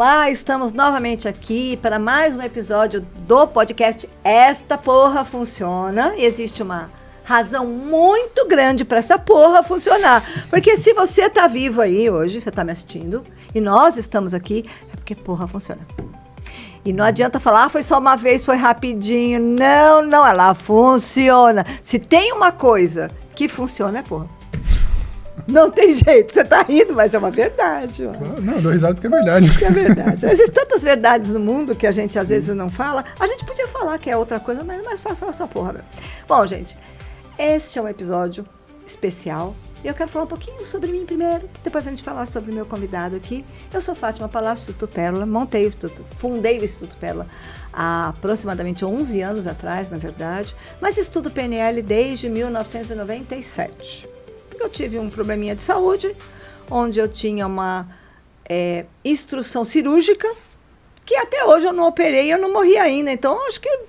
Olá, estamos novamente aqui para mais um episódio do podcast Esta Porra Funciona. E existe uma razão muito grande para essa porra funcionar. Porque se você tá vivo aí hoje, você tá me assistindo, e nós estamos aqui, é porque porra funciona. E não adianta falar, foi só uma vez, foi rapidinho. Não, ela funciona. Se tem uma coisa que funciona, é porra. Não tem jeito, você tá rindo, mas é uma verdade. Ó. Não, eu dou risada porque é verdade. Porque é verdade. Existem tantas verdades no mundo que a gente às vezes não fala. A gente podia falar que é outra coisa, mas é mais fácil falar só porra mesmo. Bom, gente, este é um episódio especial. E eu quero falar um pouquinho sobre mim primeiro, depois a gente falar sobre o meu convidado aqui. Eu sou Fátima Palácio, Instituto Pérola, fundei o Instituto Pérola há aproximadamente 11 anos atrás, na verdade, mas estudo PNL desde 1997. Eu tive um probleminha de saúde, onde eu tinha uma instrução cirúrgica, que até hoje eu não operei, eu não morri ainda. Então, acho que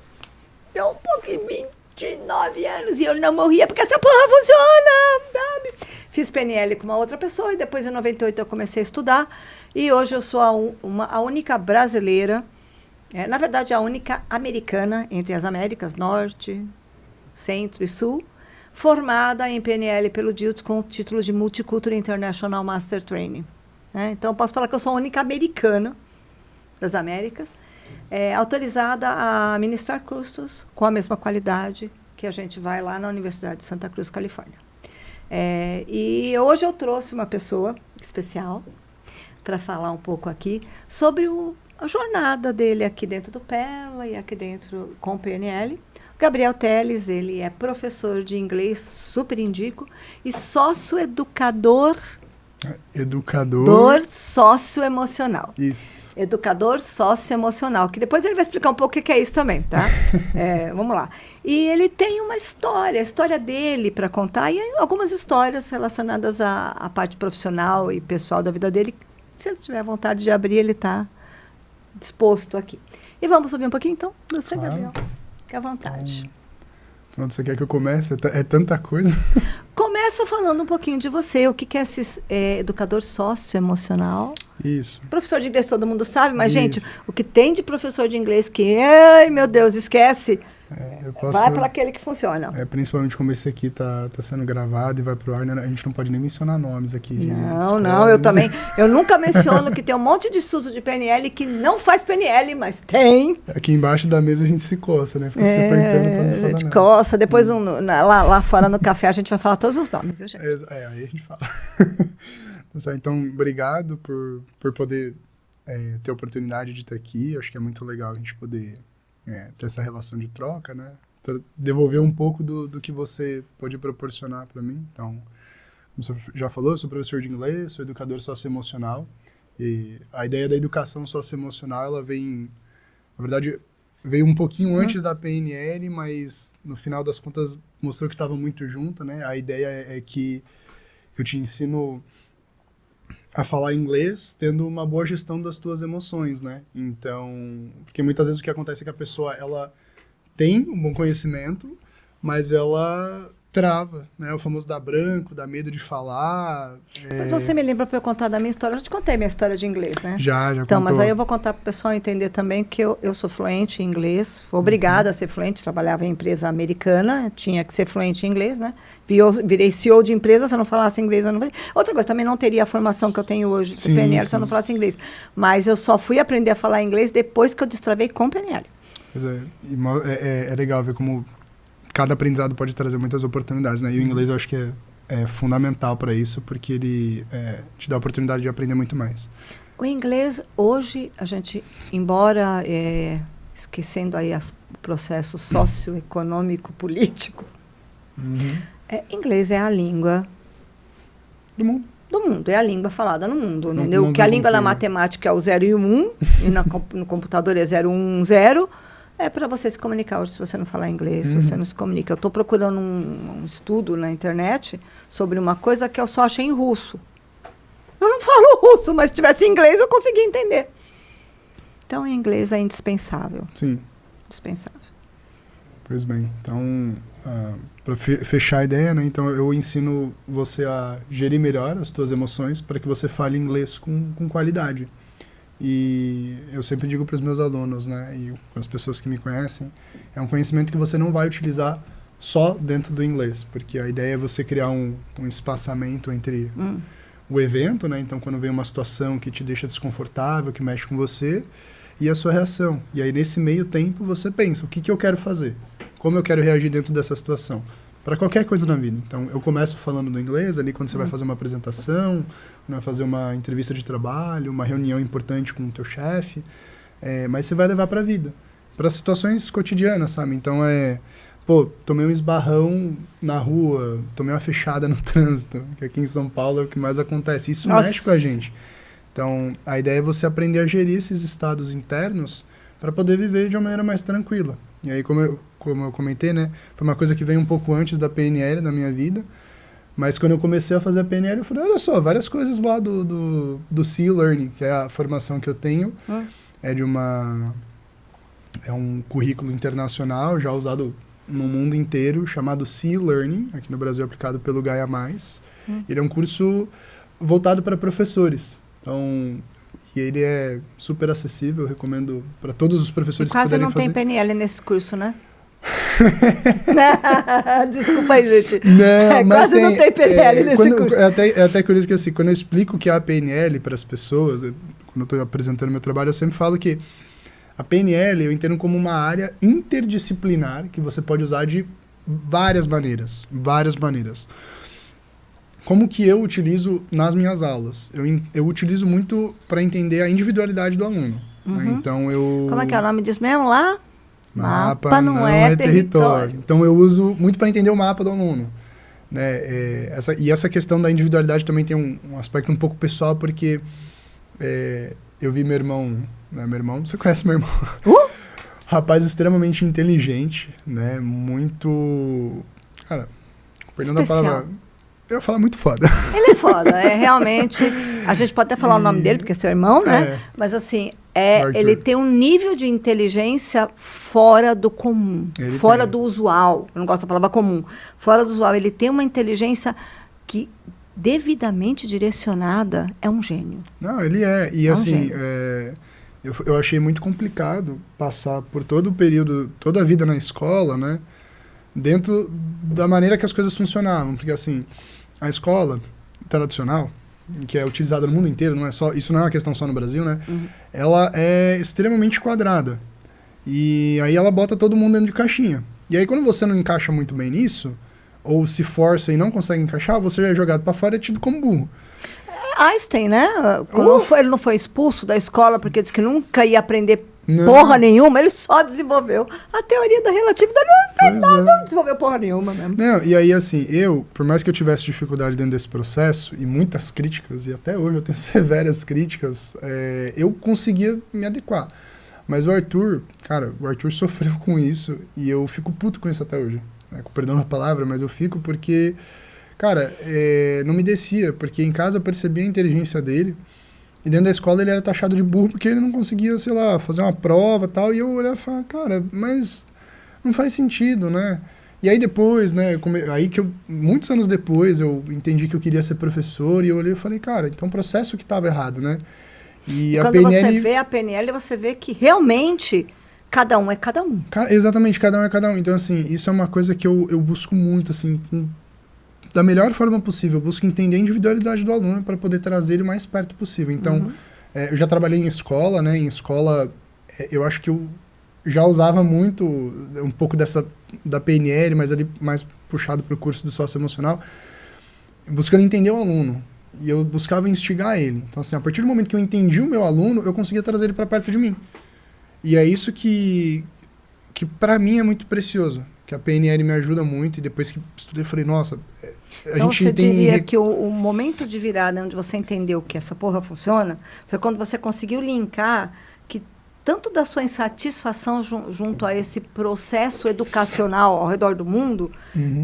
deu um pouquinho, 29 anos, e eu não morria, porque essa porra funciona, sabe? Fiz PNL com uma outra pessoa, e depois, em 98, eu comecei a estudar, e hoje eu sou a única brasileira, na verdade, a única americana entre as Américas, Norte, Centro e Sul, formada em PNL pelo DIUTS com o título de Multicultural International Master Training. Então, eu posso falar que eu sou a única americana das Américas, autorizada a ministrar cursos com a mesma qualidade que a gente vai lá na Universidade de Santa Cruz, Califórnia. E hoje eu trouxe uma pessoa especial para falar um pouco aqui sobre a jornada dele aqui dentro do Pérola e aqui dentro com o PNL. Gabriel Teles, ele é professor de inglês, super indico, e sócio-educador. Educador socioemocional. Isso. Educador socioemocional, que depois ele vai explicar um pouco o que é isso também, tá? Vamos lá. E ele tem uma história, a história dele para contar, e algumas histórias relacionadas à parte profissional e pessoal da vida dele. Se ele tiver vontade de abrir, ele está disposto aqui. E vamos subir um pouquinho, então? Você, claro. Gabriel. Fique à vontade. Pronto, você quer que eu comece? É tanta coisa. Começa falando um pouquinho de você. O que é esse educador socioemocional? Isso. Professor de inglês todo mundo sabe, mas, gente, o que tem de professor de inglês que, ai, meu Deus, esquece, vai para aquele que funciona. Principalmente como esse aqui tá sendo gravado e vai pro ar, né? A gente não pode nem mencionar nomes aqui. Não, eu também. Eu nunca menciono que tem um monte de estudo de PNL que não faz PNL, mas tem. Aqui embaixo da mesa a gente se coça, né? Fica se apertando pra não falar. A gente coça. Depois, lá fora no café, a gente vai falar todos os nomes, viu, gente? Aí a gente fala. Então, obrigado por poder ter a oportunidade de estar aqui. Eu acho que é muito legal a gente poder ter essa relação de troca, né? Devolver um pouco do que você pode proporcionar para mim. Então, como você já falou, eu sou professor de inglês, sou educador socioemocional. E a ideia da educação socioemocional, ela vem, na verdade, veio um pouquinho antes da PNL, mas no final das contas mostrou que estava muito junto, né? A ideia é que eu te ensino a falar inglês tendo uma boa gestão das tuas emoções, né? Então, porque muitas vezes o que acontece é que a pessoa, ela tem um bom conhecimento, mas ela trava, né? O famoso dá branco, dá medo de falar. Mas você me lembra para eu contar da minha história? Eu já te contei minha história de inglês, né? Já então, contou. Mas aí eu vou contar para o pessoal entender também que eu sou fluente em inglês, fui obrigada a ser fluente, trabalhava em empresa americana, tinha que ser fluente em inglês, né? Virei CEO de empresa, se eu não falasse inglês, eu não... Outra coisa, também não teria a formação que eu tenho hoje de PNL se eu não falasse inglês. Mas eu só fui aprender a falar inglês depois que eu destravei com PNL. Pois é legal ver como cada aprendizado pode trazer muitas oportunidades, né? E o inglês eu acho que é fundamental para isso, porque ele te dá a oportunidade de aprender muito mais. O inglês, hoje, a gente, embora esquecendo aí o processo socioeconômico, político, inglês é a língua do mundo. Do mundo, é a língua falada no mundo, entendeu? Que a língua na matemática é o 0 e o 1, e no computador é 0, 1, 0. É para você se comunicar hoje, se você não falar inglês, você não se comunica. Eu estou procurando um estudo na internet sobre uma coisa que eu só achei em russo. Eu não falo russo, mas se tivesse inglês eu conseguia entender. Então, em inglês é indispensável. Sim. Indispensável. Pois bem, então, para fechar a ideia, né? Então eu ensino você a gerir melhor as suas emoções para que você fale inglês com qualidade. E eu sempre digo para os meus alunos, né, e para as pessoas que me conhecem, é um conhecimento que você não vai utilizar só dentro do inglês, porque a ideia é você criar um espaçamento entre o evento, né, então quando vem uma situação que te deixa desconfortável, que mexe com você, e a sua reação. E aí nesse meio tempo você pensa, o que eu quero fazer? Como eu quero reagir dentro dessa situação? Para qualquer coisa na vida. Então, eu começo falando do inglês, ali quando você vai fazer uma apresentação, vai fazer uma entrevista de trabalho, uma reunião importante com o teu chefe, mas você vai levar para a vida, para situações cotidianas, sabe? Então, tomei um esbarrão na rua, tomei uma fechada no trânsito, que aqui em São Paulo é o que mais acontece. Isso mexe com a gente. Então, a ideia é você aprender a gerir esses estados internos para poder viver de uma maneira mais tranquila. E aí, como eu comentei, né, foi uma coisa que veio um pouco antes da PNL na minha vida, mas quando eu comecei a fazer a PNL, eu falei, olha só, várias coisas lá do Sea Learning, que é a formação que eu tenho, é um currículo internacional já usado no mundo inteiro, chamado Sea Learning, aqui no Brasil aplicado pelo Gaia+. Ele é um curso voltado para professores, então... E ele é super acessível, eu recomendo para todos os professores que puderem fazer. Quase não tem PNL nesse curso, né? Desculpa aí, gente. Não, mas quase não tem PNL nesse curso. É até curioso que, assim, quando eu explico o que é a PNL para as pessoas, quando eu estou apresentando meu trabalho, eu sempre falo que a PNL eu entendo como uma área interdisciplinar que você pode usar de várias maneiras. Várias maneiras. Como que eu utilizo nas minhas aulas? Eu utilizo muito para entender a individualidade do aluno. Né? Então, Como é que é o nome disso mesmo lá? Mapa não é território. Então, eu uso muito para entender o mapa do aluno. Né? Essa questão da individualidade também tem um aspecto um pouco pessoal, porque eu vi meu irmão... Né? Meu irmão, você conhece meu irmão? Rapaz extremamente inteligente, né? Muito... Cara, perdendo a palavra... Eu ia falar muito foda. Ele é foda, realmente. A gente pode até falar o nome dele, porque é seu irmão, né? Mas assim, ele tem um nível de inteligência fora do comum, fora do usual. Eu não gosto da palavra comum. Fora do usual. Ele tem uma inteligência que, devidamente direcionada, é um gênio. Não, ele é. E assim, eu achei muito complicado passar por todo o período, toda a vida na escola, né? Dentro da maneira que as coisas funcionavam. Porque assim... A escola tradicional, que é utilizada no mundo inteiro, isso não é uma questão só no Brasil, né? Ela é extremamente quadrada. E aí ela bota todo mundo dentro de caixinha. E aí quando você não encaixa muito bem nisso, ou se força e não consegue encaixar, você é jogado para fora e é tido como burro. Einstein, né? Ele não foi expulso da escola porque disse que nunca ia aprender porra nenhuma, ele só desenvolveu a teoria da relatividade. Não desenvolveu porra nenhuma mesmo. Não, e aí, assim, por mais que eu tivesse dificuldade dentro desse processo, e muitas críticas, e até hoje eu tenho severas críticas, eu conseguia me adequar. Mas o Arthur sofreu com isso, e eu fico puto com isso até hoje. Né? Perdão a palavra, mas eu fico porque, cara, não me descia, porque em casa eu percebia a inteligência dele, e dentro da escola ele era taxado de burro porque ele não conseguia, sei lá, fazer uma prova e tal. E eu olhava e falava, cara, mas não faz sentido, né? E aí depois, né, muitos anos depois, eu entendi que eu queria ser professor. E eu olhei e falei, cara, então o processo que estava errado, né? E quando você vê a PNL, você vê que realmente cada um é cada um. Exatamente, cada um é cada um. Então, assim, isso é uma coisa que eu busco muito, assim... Da melhor forma possível, eu busco entender a individualidade do aluno para poder trazer ele o mais perto possível. Então, eu já trabalhei em escola, né? Em escola, eu acho que eu já usava muito um pouco da PNL, mas ali mais puxado para o curso do socioemocional, buscando entender o aluno. E eu buscava instigar ele. Então, assim, a partir do momento que eu entendi o meu aluno, eu conseguia trazer ele para perto de mim. E é isso que para mim é muito precioso. Que a PNL me ajuda muito. E depois que estudei, eu falei, nossa... Então você diria que o momento de virada onde você entendeu que essa porra funciona foi quando você conseguiu linkar que tanto da sua insatisfação junto a esse processo educacional ao redor do mundo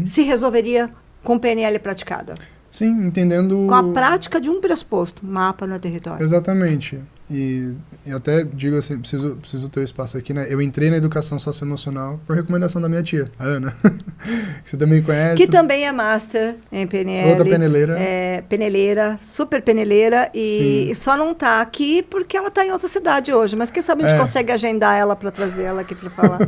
se resolveria com PNL praticada. Sim, entendendo... Com a prática de um pressuposto, mapa no território. Exatamente. E até digo assim, preciso ter o espaço aqui, né? Eu entrei na educação socioemocional por recomendação da minha tia, a Ana, que você também conhece. Que também é master em PNL. Outra peneleira. Peneleira, super peneleira, e Sim. só não tá aqui porque ela tá em outra cidade hoje. Mas quem sabe a gente consegue agendar ela para trazer ela aqui para falar.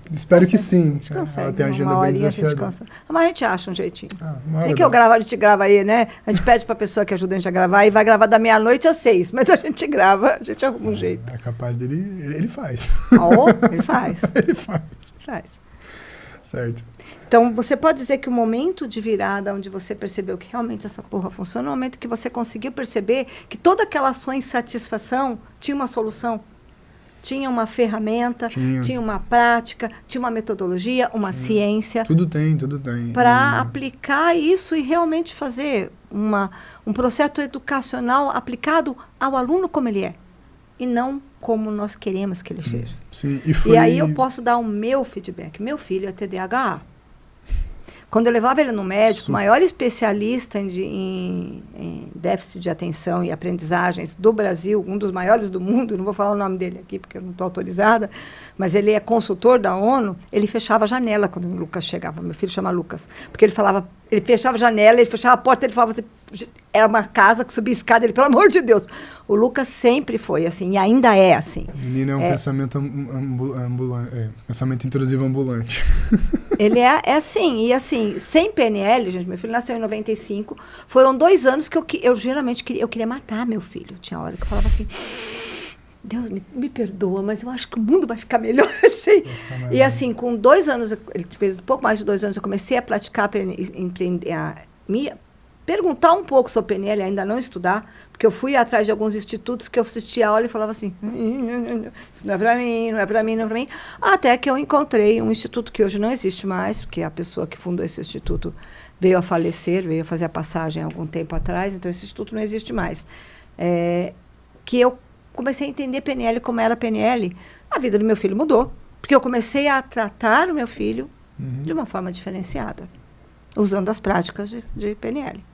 Espero que sim. A gente consegue. Ela tem uma agenda uma bem horinha a gente desafiadora. consegue. Mas a gente acha um jeitinho. Uma Nem que eu gravo, a gente grava aí, né? A gente pede pra pessoa que ajuda a gente a gravar e vai gravar da meia-noite às 6. Mas a gente grava, a gente arruma um jeito. É capaz dele... Ele faz. Ele faz. Ele faz. Faz. Certo. Então, você pode dizer que o momento de virada onde você percebeu que realmente essa porra funciona, é o momento que você conseguiu perceber que toda aquela sua insatisfação tinha uma solução. Tinha uma ferramenta, tinha uma prática, tinha uma metodologia, uma ciência. Tudo tem. Para aplicar isso e realmente fazer um processo educacional aplicado ao aluno como ele é. E não como nós queremos que ele seja. Sim, e aí eu posso dar o meu feedback. Meu filho é TDAH. Quando eu levava ele no médico, o maior especialista em déficit de atenção e aprendizagens do Brasil, um dos maiores do mundo, não vou falar o nome dele aqui porque eu não estou autorizada, mas ele é consultor da ONU, ele fechava a janela quando o Lucas chegava. Meu filho chama Lucas. Porque ele fechava a janela, ele fechava a porta, ele falava assim, era uma casa que subia escada, ele, pelo amor de Deus. O Lucas sempre foi assim, e ainda é assim. O menino é um pensamento ambulante, pensamento intrusivo ambulante. Ele é assim, e assim, sem PNL, gente, meu filho nasceu em 95, foram 2 anos que eu geralmente queria matar meu filho. Tinha hora que eu falava assim, Deus me perdoa, mas eu acho que o mundo vai ficar melhor assim. E assim, com 2 anos, ele fez um pouco mais de 2 anos, eu comecei a praticar, perguntar um pouco sobre PNL, ainda não estudar, porque eu fui atrás de alguns institutos que eu assistia a aula e falava assim, isso não é para mim, não é para mim, não é para mim. Até que eu encontrei um instituto que hoje não existe mais, porque a pessoa que fundou esse instituto veio a falecer, veio a fazer a passagem há algum tempo atrás, então esse instituto não existe mais. Que eu comecei a entender PNL como era PNL, a vida do meu filho mudou, porque eu comecei a tratar o meu filho de uma forma diferenciada, usando as práticas de PNL.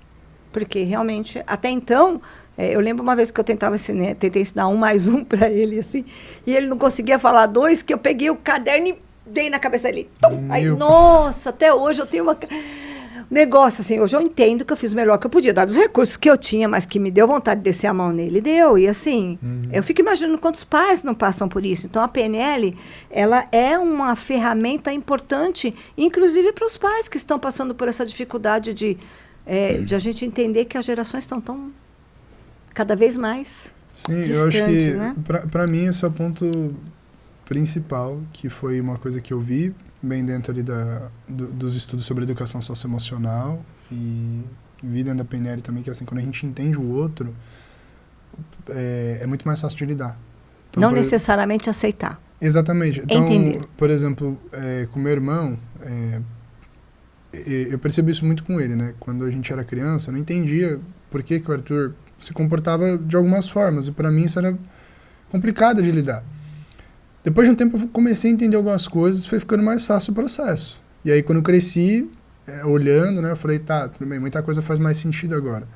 Porque realmente, até então, eu lembro uma vez que eu tentei ensinar 1 mais 1 para ele, assim, e ele não conseguia falar 2, que eu peguei o caderno e dei na cabeça dele. Aí, nossa, até hoje eu tenho um negócio, assim, hoje eu entendo que eu fiz o melhor que eu podia, dados os recursos que eu tinha, mas que me deu vontade de descer a mão nele, deu. E assim, eu fico imaginando quantos pais não passam por isso. Então, a PNL, ela é uma ferramenta importante, inclusive para os pais que estão passando por essa dificuldade de a gente entender que as gerações estão tão cada vez mais distantes, eu acho que, né? para mim, esse é o ponto principal, que foi uma coisa que eu vi bem dentro ali dos estudos sobre educação socioemocional e vi dentro da PNL também, que assim, quando a gente entende o outro, é muito mais fácil de lidar. Então, não necessariamente aceitar. Exatamente. Então, entender. Por exemplo, com meu irmão, eu percebi isso muito com ele, né? Quando a gente era criança, eu não entendia por que o Arthur se comportava de algumas formas, e para mim isso era complicado de lidar. Depois de um tempo eu comecei a entender algumas coisas, foi ficando mais fácil o processo. E aí quando eu cresci, olhando, né, eu falei, tá, tudo bem, muita coisa faz mais sentido agora.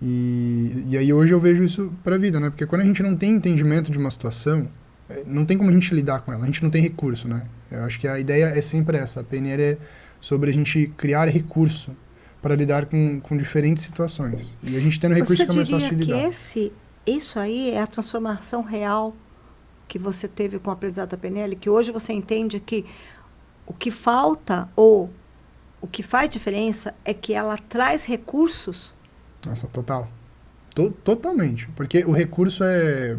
E aí hoje eu vejo isso pra vida, né? Porque quando a gente não tem entendimento de uma situação, não tem como a gente lidar com ela, a gente não tem recurso, né? Eu acho que a ideia é sempre essa, a PNL é sobre a gente criar recurso para lidar com diferentes situações. E a gente tendo recurso fica mais fácil de lidar. Você diria que isso aí é a transformação real que você teve com o aprendizado da PNL, que hoje você entende que o que falta ou o que faz diferença é que ela traz recursos? Nossa, total. Totalmente. Porque o recurso é...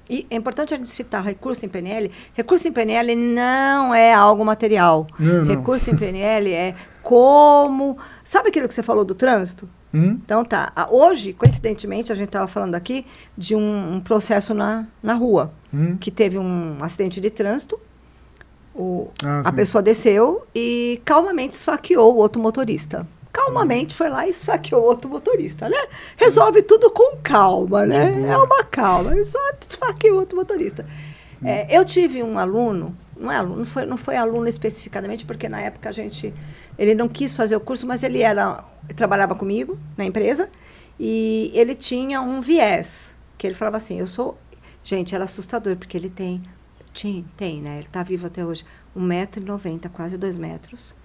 E é importante a gente citar recurso em PNL. Recurso em PNL não é algo material. Não. Recurso em PNL é como... Sabe aquilo que você falou do trânsito? Então tá. Hoje, coincidentemente, a gente estava falando aqui de um processo na rua, que teve um acidente de trânsito. A pessoa desceu e calmamente esfaqueou o outro motorista. Calmamente foi lá e esfaqueou o outro motorista, né? Resolve tudo com calma, né? É uma calma. Resolve, esfaqueou o outro motorista. Eu tive um aluno, não foi aluno especificadamente, porque na época ele não quis fazer o curso, mas ele trabalhava comigo na empresa e ele tinha um viés, porque ele falava assim, gente, era assustador, porque ele tem, né? Ele tá vivo até hoje, 1,90 m, quase 2 metros.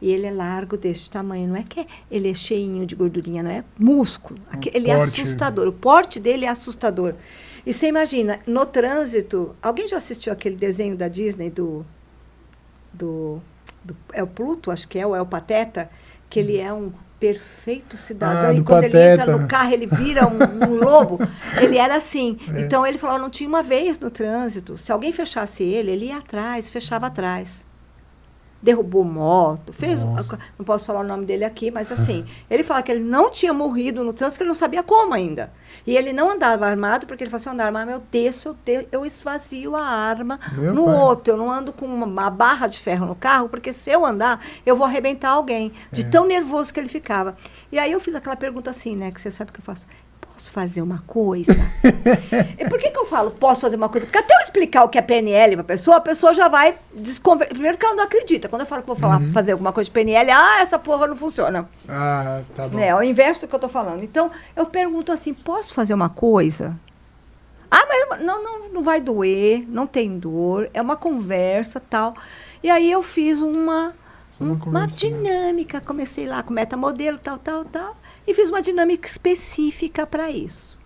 E ele é largo deste tamanho. Não é que ele é cheinho de gordurinha, não é músculo. Ele é assustador. O porte dele é assustador. E você imagina, no trânsito... Alguém já assistiu aquele desenho da Disney é o Pluto, acho que é, ou é o Pateta? Que ele é um perfeito cidadão. E quando Pateta. ele entra no carro, ele vira um lobo. Ele era assim. Então, ele falou, não tinha uma vez no trânsito. Se alguém fechasse ele ia atrás, fechava atrás. Derrubou moto, fez... Não posso falar o nome dele aqui, mas assim, ele fala que ele não tinha morrido no trânsito, que ele não sabia como ainda. E ele não andava armado, porque ele falou assim, andar armado, eu desço, eu esvazio a arma outro. Eu não ando com uma barra de ferro no carro, porque se eu andar, eu vou arrebentar alguém. De tão nervoso que ele ficava. E aí eu fiz aquela pergunta assim, né, que você sabe que eu faço. Posso fazer uma coisa? E por que eu falo posso fazer uma coisa? Porque até eu explicar o que é PNL para a pessoa já vai desconversar. Primeiro que ela não acredita. Quando eu falo que vou fazer alguma coisa de PNL, essa porra não funciona. Ah, tá bom. Né? É o inverso do que eu estou falando. Então, eu pergunto assim, posso fazer uma coisa? Mas não vai doer, não tem dor, é uma conversa, tal. E aí eu fiz uma dinâmica, comecei lá com metamodelo, tal. E fiz uma dinâmica específica para isso.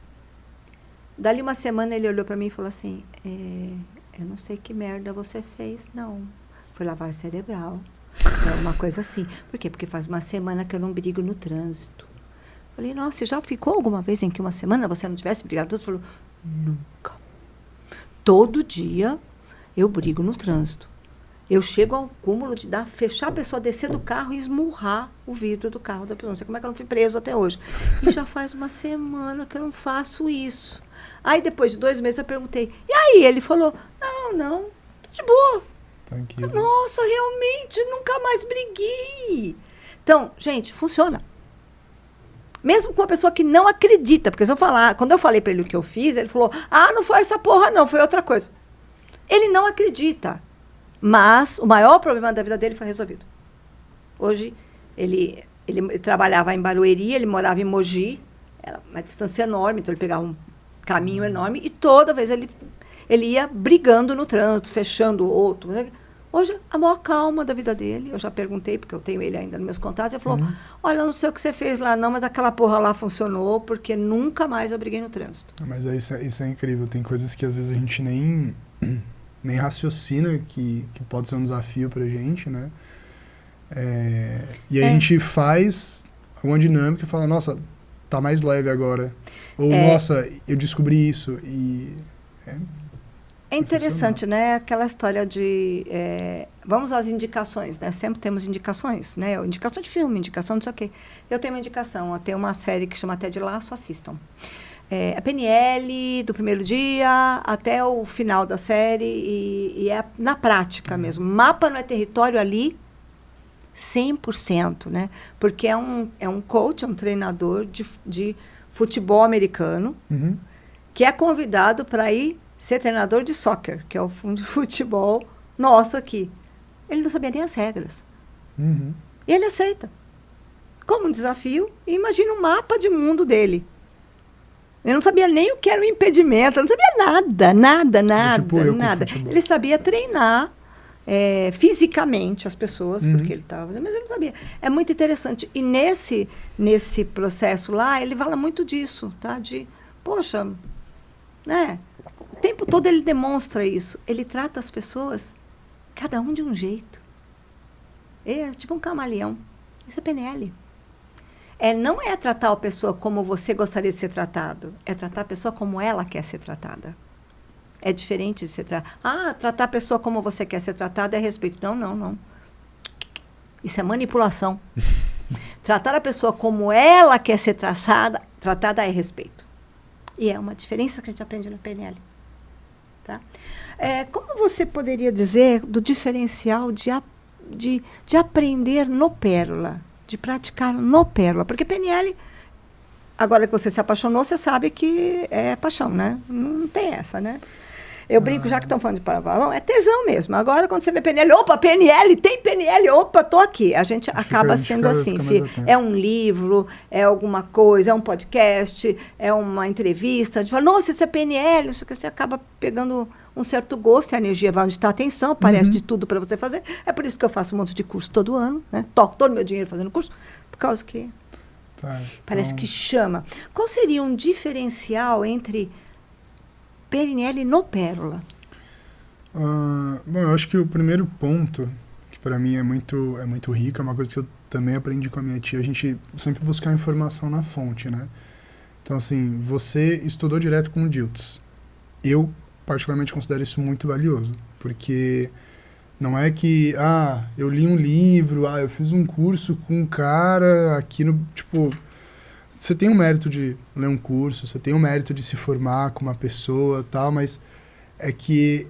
Dali uma semana ele olhou para mim e falou assim, eu não sei que merda você fez, não. Foi lavagem cerebral. É uma coisa assim. Por quê? Porque faz uma semana que eu não brigo no trânsito. Falei, nossa, você já ficou alguma vez em que uma semana você não tivesse brigado no trânsito? Falou, nunca. Todo dia eu brigo no trânsito. Eu chego ao cúmulo de fechar a pessoa, descer do carro e esmurrar o vidro do carro da pessoa. Não sei como é que eu não fui preso até hoje. E já faz uma semana que eu não faço isso. Aí, depois de 2 meses, eu perguntei. E aí? Ele falou, não, tô de boa. Tranquilo. Nossa, realmente, nunca mais briguei. Então, gente, funciona. Mesmo com uma pessoa que não acredita. Porque se eu falar, quando eu falei para ele o que eu fiz, ele falou, não foi essa porra não, foi outra coisa. Ele não acredita. Mas o maior problema da vida dele foi resolvido. Hoje, ele trabalhava em Barueri, ele morava em Mogi, era uma distância enorme, então ele pegava um caminho enorme e toda vez ele ia brigando no trânsito, fechando o outro. Hoje, a maior calma da vida dele, eu já perguntei, porque eu tenho ele ainda nos meus contatos, ele falou, olha, eu não sei o que você fez lá não, mas aquela porra lá funcionou, porque nunca mais eu briguei no trânsito. Mas isso é incrível, tem coisas que às vezes a gente nem raciocina que pode ser um desafio pra gente, né? E aí a gente faz uma dinâmica e fala, nossa, tá mais leve agora. Ou, nossa, eu descobri isso. E é interessante, né? Aquela história de... vamos às indicações, né? Sempre temos indicações, né? Indicação de filme, indicação não sei o quê. Eu tenho uma indicação, eu tenho uma série que chama Ted Lasso, assistam. A PNL do primeiro dia até o final da série e é na prática mesmo. Mapa não é território ali 100%, né? Porque é um coach, um treinador de futebol americano que é convidado para ir ser treinador de soccer, que é o futebol nosso aqui. Ele não sabia nem as regras. E ele aceita. Como um desafio, e imagina o mapa de mundo dele. Ele não sabia nem o que era um impedimento, não sabia nada. Ele sabia treinar fisicamente as pessoas, porque ele estava fazendo, mas ele não sabia. É muito interessante. E nesse processo lá, ele fala muito disso, tá? Poxa, né? O tempo todo ele demonstra isso. Ele trata as pessoas, cada um de um jeito. É tipo um camaleão. Isso é PNL. Não é tratar a pessoa como você gostaria de ser tratado. É tratar a pessoa como ela quer ser tratada. É diferente de ser tratado. Tratar a pessoa como você quer ser tratada é respeito. Não. Isso é manipulação. Tratar a pessoa como ela quer ser tratada é respeito. E é uma diferença que a gente aprende no PNL. Tá? Como você poderia dizer do diferencial de aprender no Pérola? De praticar no Pérola. Porque PNL, agora que você se apaixonou, você sabe que é paixão, né? Não tem essa, né? Eu brinco, já que estão falando de pavão, é tesão mesmo. Agora, quando você vê PNL, opa, PNL, tem PNL, opa, tô aqui. A gente acaba sendo assim, é um livro, é alguma coisa, é um podcast, é uma entrevista. A gente fala, nossa, isso é PNL, isso que você acaba pegando um certo gosto, e a energia vai onde está a atenção, aparece de tudo para você fazer. É por isso que eu faço um monte de curso todo ano, né? Toco todo o meu dinheiro fazendo curso, por causa que parece que chama. Qual seria um diferencial entre PNL no Pérola? Bom, eu acho que o primeiro ponto, que para mim é muito rico, é uma coisa que eu também aprendi com a minha tia, a gente sempre buscar informação na fonte, né? Então, assim, você estudou direto com o Diltz. Eu, particularmente, considero isso muito valioso, porque não é que, eu li um livro, eu fiz um curso com um cara aqui no, tipo... Você tem o mérito de ler um curso, você tem o mérito de se formar com uma pessoa e tal, mas é que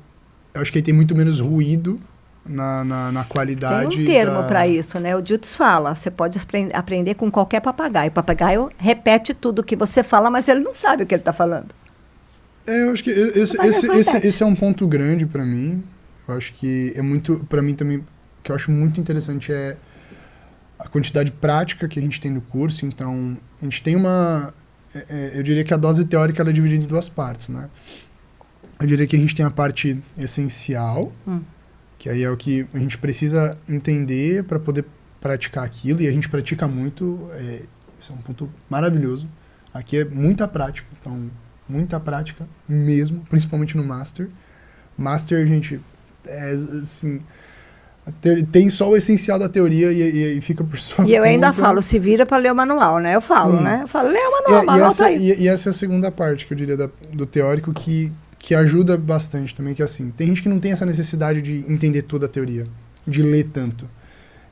eu acho que aí tem muito menos ruído na qualidade. Tem um termo para isso, né? O Diltz fala, você pode aprender com qualquer papagaio. O papagaio repete tudo que você fala, mas ele não sabe o que ele está falando. Eu acho que esse é um ponto grande para mim. Eu acho que é muito, para mim também, o que eu acho muito interessante é a quantidade prática que a gente tem no curso. Então, a gente tem eu diria que a dose teórica ela é dividida em duas partes, né? Eu diria que a gente tem a parte essencial, que aí é o que a gente precisa entender para poder praticar aquilo, e a gente pratica muito, isso é um ponto maravilhoso. Aqui é muita prática, então, muita prática mesmo, principalmente no Master. Master, gente, assim... Tem só o essencial da teoria e fica por sua E eu ainda falo, se vira para ler o manual, né? Eu falo, né? Eu falo, lê o manual, anota aí. E essa é a segunda parte, que eu diria, do teórico, que ajuda bastante também, que é assim, tem gente que não tem essa necessidade de entender toda a teoria, de ler tanto.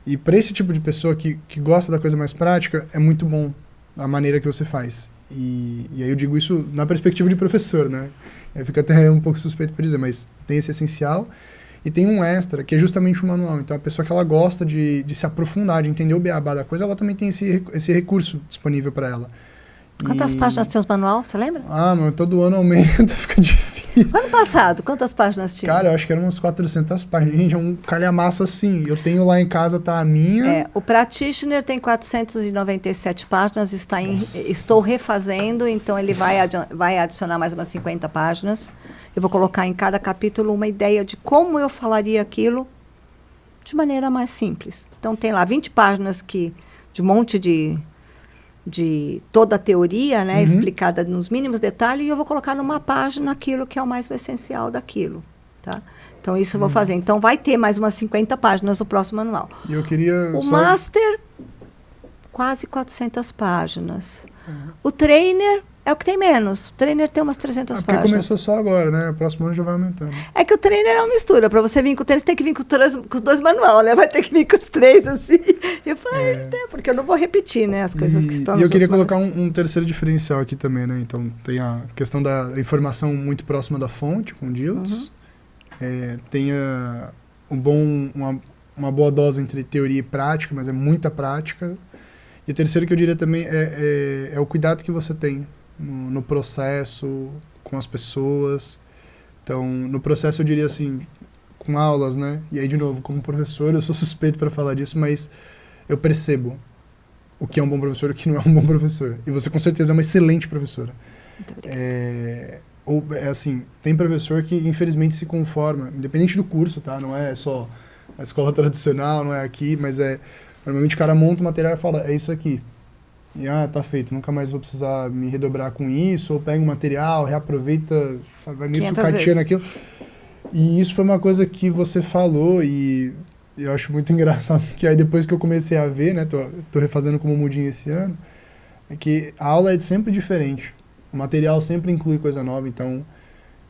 E para esse tipo de pessoa que gosta da coisa mais prática, é muito bom a maneira que você faz. E aí eu digo isso na perspectiva de professor, né? Eu fico até um pouco suspeito para dizer, mas tem esse essencial. E tem um extra, que é justamente o manual. Então, a pessoa que ela gosta de se aprofundar, de entender o beabá da coisa, ela também tem esse recurso disponível para ela. Quantas páginas tem os manual, você lembra? Mas todo ano aumenta, fica difícil. Ano passado, quantas páginas tinha? Cara, eu acho que eram umas 400 páginas. Gente, é um calhamaço assim. Eu tenho lá em casa, tá a minha... O Practitioner tem 497 páginas, estou refazendo, então ele vai adicionar mais umas 50 páginas. Eu vou colocar em cada capítulo uma ideia de como eu falaria aquilo de maneira mais simples. Então, tem lá 20 páginas de um monte de toda a teoria, né, explicada nos mínimos detalhes, e eu vou colocar numa página aquilo que é o mais essencial daquilo. Tá? Então, isso eu vou fazer. Então, vai ter mais umas 50 páginas no próximo manual. E eu queria... Master, quase 400 páginas. O Trainer... é o que tem menos. O Trainer tem umas 300 páginas. Porque começou só agora, né? O próximo ano já vai aumentando. É que o Trainer é uma mistura. Para você vir com o Trainer, você tem que vir com os dois manuais, né? Vai ter que vir com os três, assim. Eu falei, porque eu não vou repetir, né? As coisas que estão... E eu queria colocar um terceiro diferencial aqui também, né? Então, tem a questão da informação muito próxima da fonte, com o Diltz. Tem uma boa dose entre teoria e prática, mas é muita prática. E o terceiro que eu diria também é o cuidado que você tem no processo, com as pessoas. Então, no processo eu diria assim, com aulas, né? E aí, de novo, como professor, eu sou suspeito para falar disso, mas eu percebo o que é um bom professor e o que não é um bom professor. E você, com certeza, é uma excelente professora. Muito obrigada. Assim, tem professor que, infelizmente, se conforma, independente do curso, tá? Não é só a escola tradicional, não é aqui, mas normalmente o cara monta o material e fala, é isso aqui. E, tá feito, nunca mais vou precisar me redobrar com isso, ou pega um material, reaproveita, sabe, vai meio sucateando aquilo. E isso foi uma coisa que você falou, e eu acho muito engraçado, que aí depois que eu comecei a ver, né, tô refazendo como mudinho esse ano, é que a aula é sempre diferente, o material sempre inclui coisa nova, então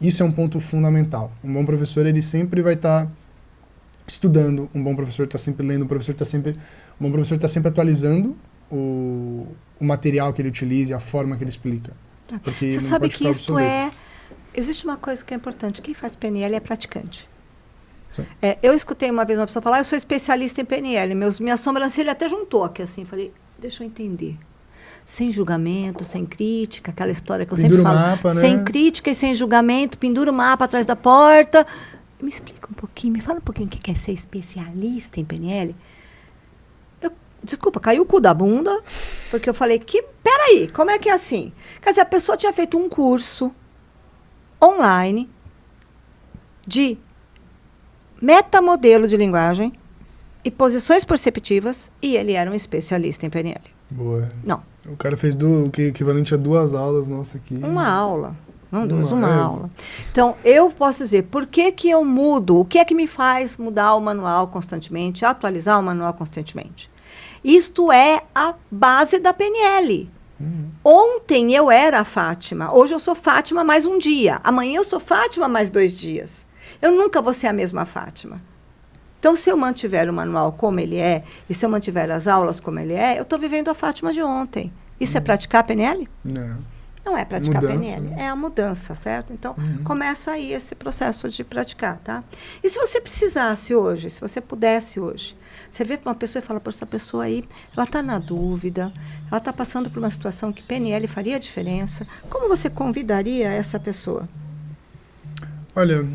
isso é um ponto fundamental. Um bom professor, ele sempre vai estar estudando, um bom professor está sempre lendo, um bom professor está sempre atualizando o material que ele utiliza e a forma que ele explica. Você sabe que isso existe uma coisa que é importante. Quem faz PNL é praticante. Eu escutei uma vez uma pessoa falar, eu sou especialista em PNL. Minha sobrancelha até juntou aqui assim. Falei, deixa eu entender. sem julgamento, sem crítica, aquela história que eu Pendura sempre o falo. mapa, né? Sem crítica e sem julgamento, pendura o mapa atrás da porta. Me explica um pouquinho, me fala um pouquinho o que é ser especialista em PNL. Desculpa, caiu o cu da bunda, porque eu falei peraí, como é que é assim? Quer dizer, a pessoa tinha feito um curso online de metamodelo de linguagem e posições perceptivas, e ele era um especialista em PNL. Boa. Não. O cara fez o que equivalente a 2 aulas, nossa, aqui. Uma aula. Não duas, uma aula. Então, eu posso dizer, por que eu mudo? O que é que me faz mudar o manual constantemente, atualizar o manual constantemente? Isto é a base da PNL. Ontem eu era a Fátima, hoje eu sou Fátima mais um dia, amanhã eu sou Fátima mais 2 dias. Eu nunca vou ser a mesma Fátima. Então, se eu mantiver o manual como ele é, e se eu mantiver as aulas como ele é, eu estou vivendo a Fátima de ontem. Isso é praticar PNL? Não. Não é praticar Mudança, PNL, né? é a mudança, certo? Então, começa aí esse processo de praticar, tá? E se você precisasse hoje, se você pudesse hoje, você vê uma pessoa e fala, por essa pessoa aí, ela está na dúvida, ela está passando por uma situação que PNL faria diferença, como você convidaria essa pessoa? Olha,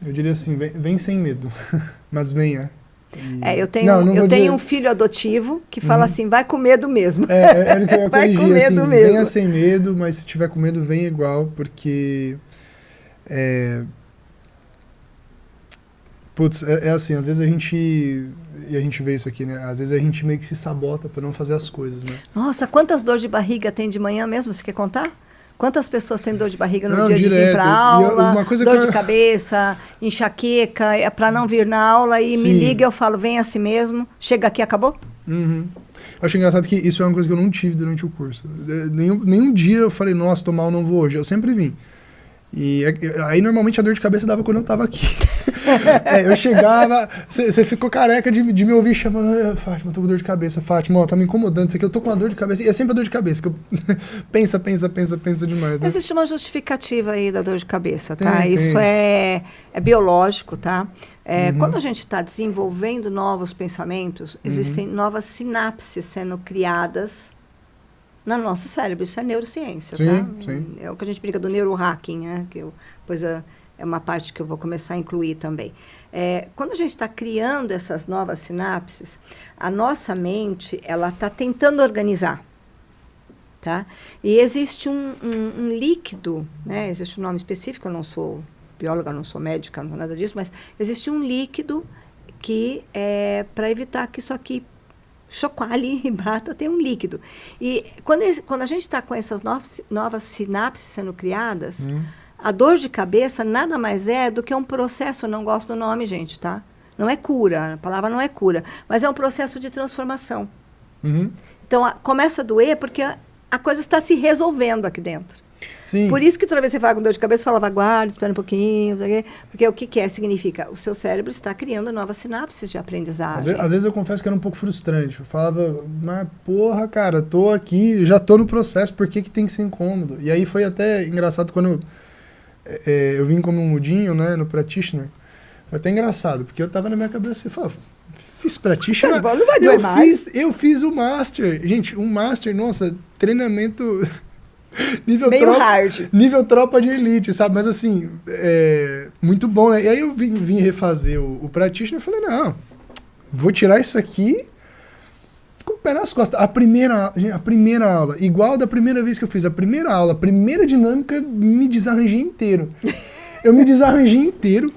eu diria assim, vem sem medo, mas venha. Eu tenho um filho adotivo que fala assim, vai com medo mesmo. Era o que eu ia Vai com corrigir, medo assim, mesmo. venha sem medo, mas se tiver com medo, venha igual, porque... Putz, assim, às vezes a gente vê isso aqui, né? Às vezes a gente meio que se sabota para não fazer as coisas, né? Nossa, quantas dores de barriga tem de manhã mesmo? Você quer contar? Quantas pessoas têm dor de barriga no dia de vir direto. para aula, uma coisa dor que de cabeça, enxaqueca, é para não vir na aula e me Sim. liga, eu falo, vem assim mesmo, chega aqui, acabou? Eu acho engraçado que isso é uma coisa que eu não tive durante o curso. Nenhum dia eu falei, nossa, tô mal, não vou hoje. Eu sempre vim. E aí, normalmente, a dor de cabeça dava quando eu tava aqui. Eu chegava, você ficou careca de me ouvir chamando, Fátima, tô com dor de cabeça, Fátima, ó, tá me incomodando isso aqui, eu tô com uma dor de cabeça. E é sempre a dor de cabeça, que eu pensa demais, né? Existe uma justificativa aí da dor de cabeça, tá? Tem. Isso é biológico, tá? Quando a gente está desenvolvendo novos pensamentos, existem novas sinapses sendo criadas no nosso cérebro. Isso é neurociência, tá? Sim. É o que a gente brinca do neurohacking, né? Depois é uma parte que eu vou começar a incluir também. Quando a gente está criando essas novas sinapses, a nossa mente, ela está tentando organizar, tá? E existe um líquido, né? Existe um nome específico, eu não sou bióloga, não sou médica, não sou nada disso, mas existe um líquido que é para evitar que isso aqui chocoalhe e bata, tem um líquido. E quando a gente está com essas novas sinapses sendo criadas, a dor de cabeça nada mais é do que um processo, eu não gosto do nome, gente, tá? Não é cura, a palavra não é cura, mas é um processo de transformação. Então, começa a doer porque a coisa está se resolvendo aqui dentro. Sim. Por isso que toda vez que você fala com dor de cabeça, você fala, aguarde, espera um pouquinho, porque o que significa? O seu cérebro está criando novas sinapses de aprendizagem. Às vezes eu confesso que era um pouco frustrante. Eu falava, mas porra, cara, tô aqui, já tô no processo, por que tem que ser incômodo? E aí foi até engraçado quando eu vim como um mudinho, né, no practitioner. Foi até engraçado, porque eu tava na minha cabeça e falava, fiz practitioner, não vai doer mais. Eu fiz o master. Gente, um master, nossa, treinamento... Meio hard. Nível tropa de elite, sabe? Mas assim, muito bom, né? E aí eu vim refazer o practitioner e falei, não, vou tirar isso aqui com o pé nas costas. A primeira aula, igual da primeira vez que eu fiz a primeira aula, a primeira dinâmica, me desarranjei inteiro. Eu me desarranjei inteiro.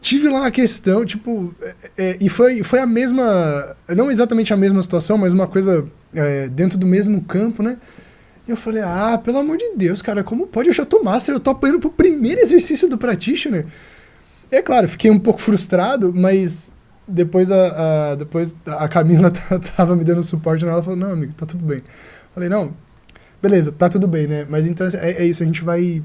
Tive lá uma questão, tipo... e foi a mesma... Não exatamente a mesma situação, mas uma coisa dentro do mesmo campo, né? E eu falei, pelo amor de Deus, cara, como pode? Eu já tô master, eu tô apanhando pro primeiro exercício do practitioner. É claro, fiquei um pouco frustrado, mas depois a Camila tava me dando suporte, ela falou, não, amigo, tá tudo bem. Falei, não, beleza, tá tudo bem, né? Mas então é isso, a gente vai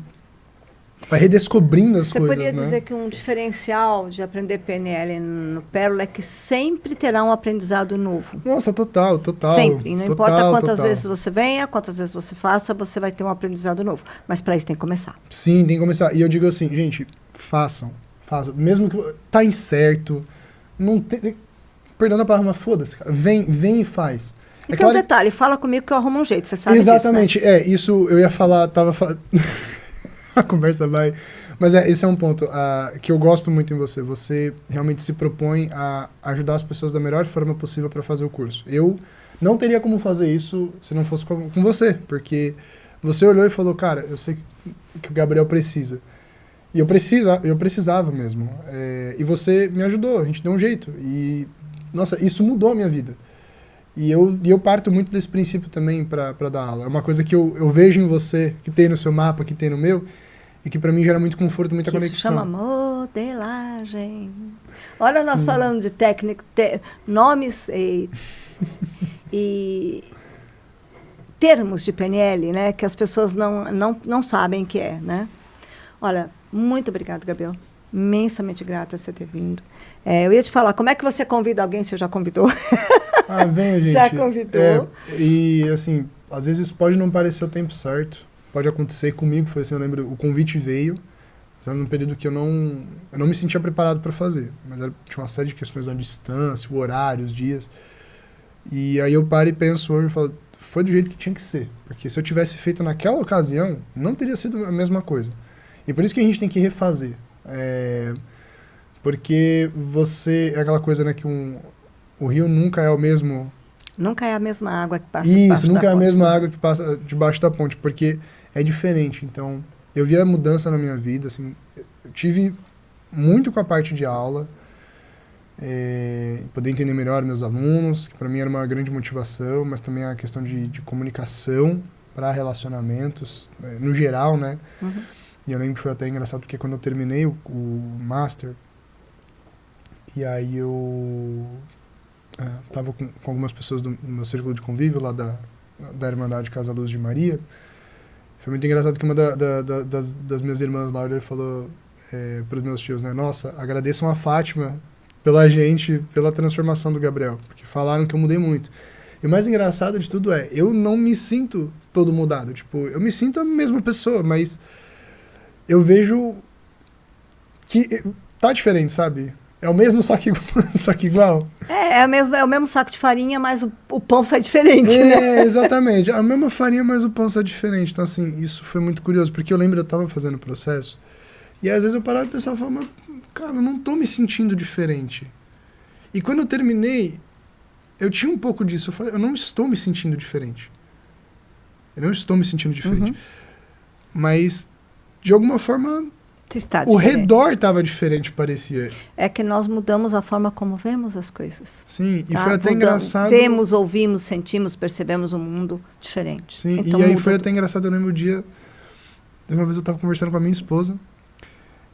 redescobrindo as coisas, né? Você poderia dizer que um diferencial de aprender PNL no Pérola é que sempre terá um aprendizado novo. Nossa, total. Sempre. E não importa quantas vezes você venha, quantas vezes você faça, você vai ter um aprendizado novo. Mas para isso tem que começar. Sim, tem que começar. E eu digo assim, gente, façam. Mesmo que tá incerto, não tem... Perdão a palavra, mas foda-se, cara. Vem e faz. E tem um detalhe, fala comigo que eu arrumo um jeito, você sabe Exatamente, disso, né? isso eu ia falar, a conversa vai... Mas esse é um ponto que eu gosto muito em você. Você realmente se propõe a ajudar as pessoas da melhor forma possível para fazer o curso. Eu não teria como fazer isso se não fosse com você, porque você olhou e falou, cara, eu sei que o Gabriel precisa. E eu precisava mesmo. E você me ajudou, a gente deu um jeito. E, nossa, isso mudou a minha vida. E eu parto muito desse princípio também para dar aula. É uma coisa que eu vejo em você, que tem no seu mapa, que tem no meu, e que para mim gera muito conforto, muita conexão. Isso chama modelagem. Olha, nós falando de técnica, nomes e termos de PNL, né, que as pessoas não sabem o que é, né? Olha, muito obrigada, Gabriel. Imensamente grata por você ter vindo. Eu ia te falar, como é que você convida alguém, você já convidou? Venho, gente. Já convidou. E, assim, às vezes pode não parecer o tempo certo. Pode acontecer comigo, foi assim, eu lembro, o convite veio, num período que eu não me sentia preparado para fazer. Mas tinha uma série de questões da distância, o horário, os dias. E aí eu paro e penso hoje e falo, foi do jeito que tinha que ser. Porque se eu tivesse feito naquela ocasião, não teria sido a mesma coisa. E por isso que a gente tem que refazer. Porque é aquela coisa, né, que o rio nunca é o mesmo... Nunca é a mesma água que passa debaixo da ponte. Isso, nunca é a mesma água que passa debaixo da ponte, porque é diferente. Então, eu vi a mudança na minha vida, assim, eu tive muito com a parte de aula, poder entender melhor meus alunos, que para mim era uma grande motivação, mas também a questão de comunicação para relacionamentos, no geral, né? Uhum. E eu lembro que foi até engraçado, porque quando eu terminei o Master, e aí eu estava com algumas pessoas do meu círculo de convívio lá da Irmandade Casa Luz de Maria. Foi muito engraçado que uma das minhas irmãs lá olhou e falou para os meus tios, né? Nossa, agradeçam a Fátima pela transformação do Gabriel, porque falaram que eu mudei muito. E o mais engraçado de tudo eu não me sinto todo mudado. Tipo, eu me sinto a mesma pessoa, mas eu vejo que tá diferente, sabe? É o mesmo só que igual. É o mesmo saco de farinha, mas o pão sai diferente, né? Exatamente. A mesma farinha, mas o pão sai diferente. Então, assim, isso foi muito curioso, porque eu lembro, eu tava fazendo o processo, e às vezes eu parava e pensava, mas, cara, eu não tô me sentindo diferente. E quando eu terminei, eu tinha um pouco disso. Eu falei, eu não estou me sentindo diferente. Eu não estou me sentindo diferente. Uhum. Mas, de alguma forma... O redor estava diferente, parecia. É que nós mudamos a forma como vemos as coisas. Sim, e foi até engraçado... Vemos, ouvimos, sentimos, percebemos um mundo diferente. Sim, então, e aí foi até engraçado, eu lembro o dia... Uma vez eu estava conversando com a minha esposa,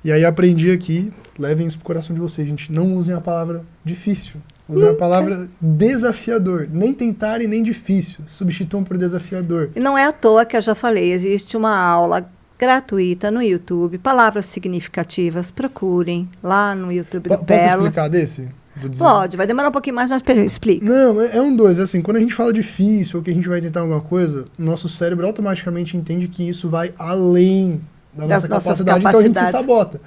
e aí aprendi aqui, levem isso pro coração de vocês, gente, não usem a palavra difícil. Usem a palavra desafiador. Nem tentarem, nem difícil. Substituam por desafiador. E não é à toa que eu já falei, existe uma aula gratuita no YouTube, palavras significativas, procurem lá no YouTube do Pelo. Posso explicar desse? Pode, vai demorar um pouquinho mais, mas explica. Não, é dois, assim, quando a gente fala difícil ou que a gente vai tentar alguma coisa, nosso cérebro automaticamente entende que isso vai além da nossa capacidade, então a gente se sabota.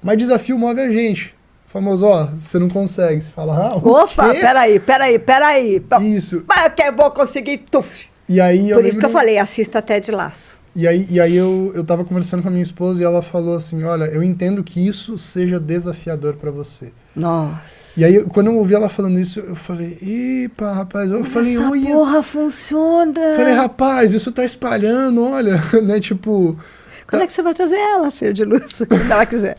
Mas desafio move a gente. Famoso, você não consegue, você fala, opa, peraí. Isso. Mas eu vou conseguir, tuf. E aí Por isso que eu falei, assista até de laço. E aí eu tava conversando com a minha esposa e ela falou assim, olha, eu entendo que isso seja desafiador pra você. Nossa. E aí, quando eu ouvi ela falando isso, eu falei, epa, rapaz, eu falei, essa porra funciona. Falei, rapaz, isso tá espalhando, olha, né, tipo... Quando é que você vai trazer ela, ser de luz, quando ela quiser?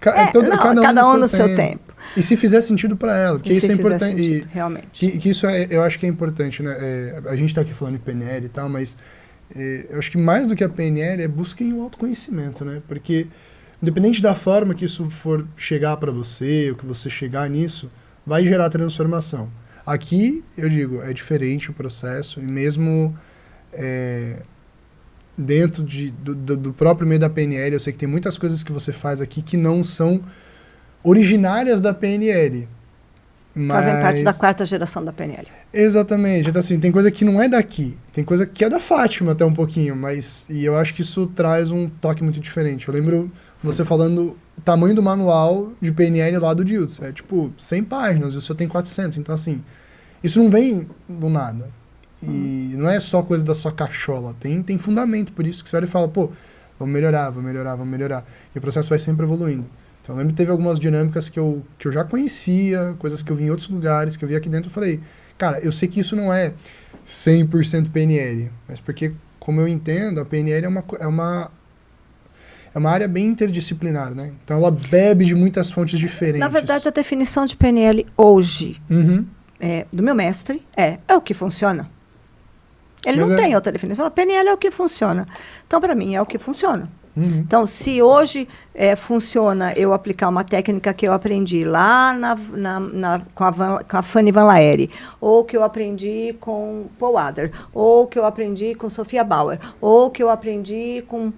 Cada um no seu tempo. E se fizer sentido para ela, porque isso é importante. Sentido, realmente. Que isso eu acho que é importante, né? A gente está aqui falando de PNL e tal, mas eu acho que mais do que a PNL busquem o autoconhecimento, né? Porque independente da forma que isso for chegar para você, ou que você chegar nisso, vai gerar transformação. Aqui, eu digo, é diferente o processo, e mesmo dentro do próprio meio da PNL, eu sei que tem muitas coisas que você faz aqui que não são originárias da PNL. Mas... Fazem parte da 4ª geração da PNL. Exatamente. Então, assim, tem coisa que não é daqui. Tem coisa que é da Fátima até um pouquinho, e eu acho que isso traz um toque muito diferente. Eu lembro você falando o tamanho do manual de PNL lá do DIUTS. É tipo 100 páginas, e o seu tem 400. Então, assim, isso não vem do nada. E não é só coisa da sua cachola. Tem fundamento. Por isso que você olha e fala, pô, vamos melhorar, vamos melhorar, vamos melhorar. E o processo vai sempre evoluindo. Então, eu lembro que teve algumas dinâmicas que eu já conhecia, coisas que eu vi em outros lugares, que eu vi aqui dentro, eu falei, cara, eu sei que isso não é 100% PNL, mas porque, como eu entendo, a PNL é uma área bem interdisciplinar, né? Então, ela bebe de muitas fontes diferentes. Na verdade, a definição de PNL hoje, Uhum. do meu mestre, é o que funciona. Ele Mas não tem outra definição. A PNL é o que funciona. Então, para mim, é o que funciona. Uhum. Então, se hoje funciona eu aplicar uma técnica que eu aprendi lá com a Fanny Van Laere, ou que eu aprendi com Paul Adler, ou que eu aprendi com Sofia Bauer, ou que eu aprendi com...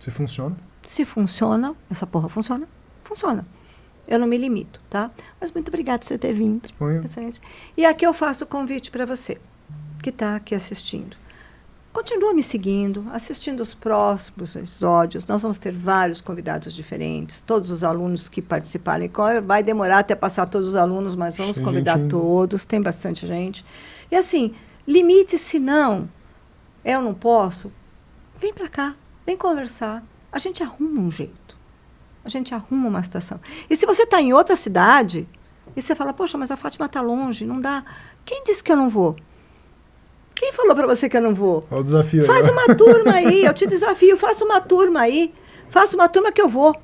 Se funciona. Se funciona, essa porra funciona, funciona. Eu não me limito, tá? Mas muito obrigada por você ter vindo. Disponha. E aqui eu faço o convite para você, que está aqui assistindo. Continua me seguindo, assistindo os próximos episódios. Nós vamos ter vários convidados diferentes, todos os alunos que participarem. Vai demorar até passar todos os alunos, mas vamos convidar todos, tem bastante gente. E assim, limite-se não, eu não posso, vem para cá, vem conversar. A gente arruma um jeito, a gente arruma uma situação. E se você está em outra cidade, e você fala, poxa, mas a Fátima está longe, não dá. Quem disse que eu não vou? Quem falou para você que eu não vou? Olha o desafio. Faz uma turma aí, eu te desafio, faça uma turma aí. Faça uma turma que eu vou.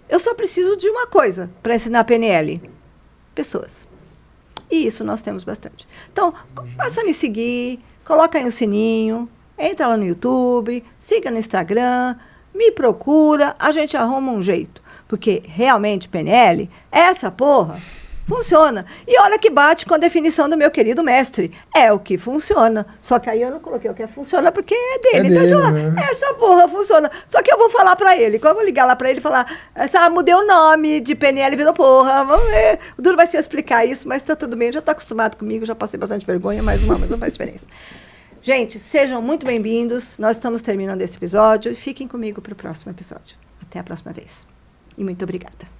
Eu só preciso de uma coisa para ensinar PNL. Pessoas. E isso nós temos bastante. Então, passa a me seguir, coloca aí o sininho, entra lá no YouTube, siga no Instagram, me procura, a gente arruma um jeito. Porque realmente PNL, essa porra... funciona. E olha que bate com a definição do meu querido mestre. É o que funciona. Só que aí eu não coloquei o que funciona porque é dele. Então, deixa eu lá. Essa porra funciona. Só que eu vou falar pra ele. Quando eu vou ligar lá pra ele e falar, mudei o nome de PNL, virou porra. Vamos ver. O duro vai ser explicar isso, mas tá tudo bem. Já tá acostumado comigo, já passei bastante vergonha, mas não faz diferença. Gente, sejam muito bem-vindos. Nós estamos terminando esse episódio. E fiquem comigo pro próximo episódio. Até a próxima vez. E muito obrigada.